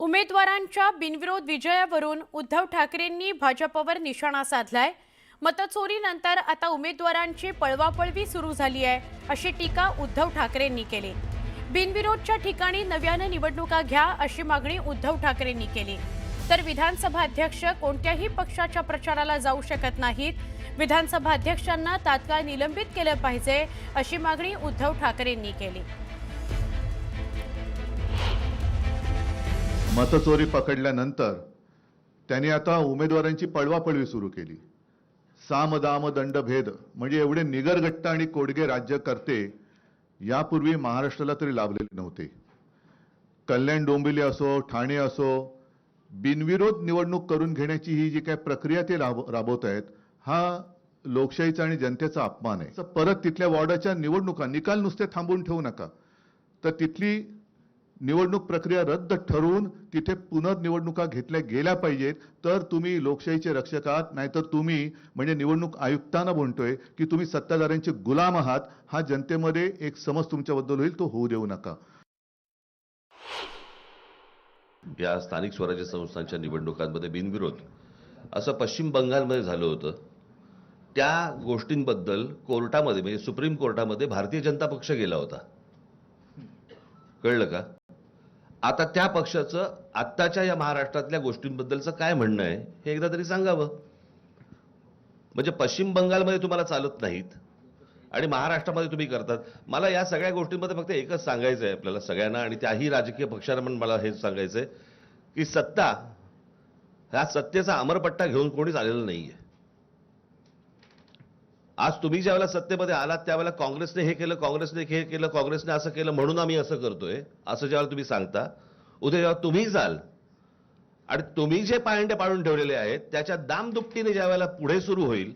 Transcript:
उमेदवारांच्या बिनविरोध विजयावरून उद्धव ठाकरेंनी भाजपवर निशाणा साधलाय। मतचोरीनंतर आता उमेदवारांची पळवापळवी सुरू झाली आहे, अशी टीका उद्धव ठाकरेंनी केली। बिनविरोधच्या ठिकाणी नव्याने निवडणुका घ्या, अशी मागणी उद्धव ठाकरेंनी केली। तर विधानसभा अध्यक्ष कोणत्याही पक्षाच्या प्रचाराला जाऊ शकत नाहीत। विधानसभा अध्यक्षांना तात्काळ निलंबित केलं पाहिजे, अशी मागणी उद्धव ठाकरेंनी केली। मतचोरी पकडल्यानंतर त्यांनी आता उमेदवारांची पळवापळवी सुरू केली। साम दाम दंड भेद म्हणजे एवढे निगरगट्ट आणि कोडगे राज्यकर्ते यापूर्वी महाराष्ट्राला तरी लाभलेले नव्हते। कल्याण डोंबिवली असो, ठाणे असो, बिनविरोध निवडणूक करून घेण्याची ही जी काय प्रक्रिया ते राबवत आहेत, हा लोकशाहीचा आणि जनतेचा अपमान आहे। परत तिथल्या वॉर्डाच्या निवडणुका निकाल नुसते थांबवून ठेवू नका, तर तिथली निवडणूक प्रक्रिया रद्द ठरवून तिथे पुनर्निवडणुका घेतल्या गेल्या पाहिजेत। तर तुम्ही लोकशाहीचे रक्षक आहात, नाहीतर तुम्ही म्हणजे निवडणूक आयुक्तांना म्हणतोय की तुम्ही सत्ताधाऱ्यांचे गुलाम आहात। हा जनतेमध्ये एक समज तुमच्याबद्दल होईल, तो होऊ देऊ नका। या स्थानिक स्वराज्य संस्थांच्या निवडणुकांमध्ये बिनविरोध असं पश्चिम बंगालमध्ये झालं होतं। त्या गोष्टींबद्दल कोर्टामध्ये म्हणजे सुप्रीम कोर्टामध्ये भारतीय जनता पक्ष गेला होता, कळलं का? आता त्या पक्षाचं आत्ताच्या या महाराष्ट्रातल्या गोष्टींबद्दलचं काय म्हणणं आहे हे एकदा तरी सांगावं। म्हणजे पश्चिम बंगालमध्ये तुम्हाला चालत नाहीत आणि महाराष्ट्रामध्ये तुम्ही करतात। मला या सगळ्या गोष्टींमध्ये फक्त एकच सांगायचं आहे आपल्याला सगळ्यांना, आणि त्याही राजकीय पक्षांना पण मला हेच सांगायचं आहे की सत्ता ह्या सत्तेचा अमरपट्टा घेऊन कोणीच आलेलं नाहीये। आज तुम्ही ज्यावेळेला सत्तेमध्ये आलात त्यावेळेला काँग्रेसने हे केलं, काँग्रेसने हे केलं, काँग्रेसने असं केलं म्हणून आम्ही असं करतोय असं ज्यावेळेला तुम्ही सांगता, उद्या जेव्हा तुम्ही जाल आणि तुम्ही जे पायंडे पाडून ठेवलेले आहेत त्याच्या दामदुपटीने ज्यावेळेला पुढे सुरू होईल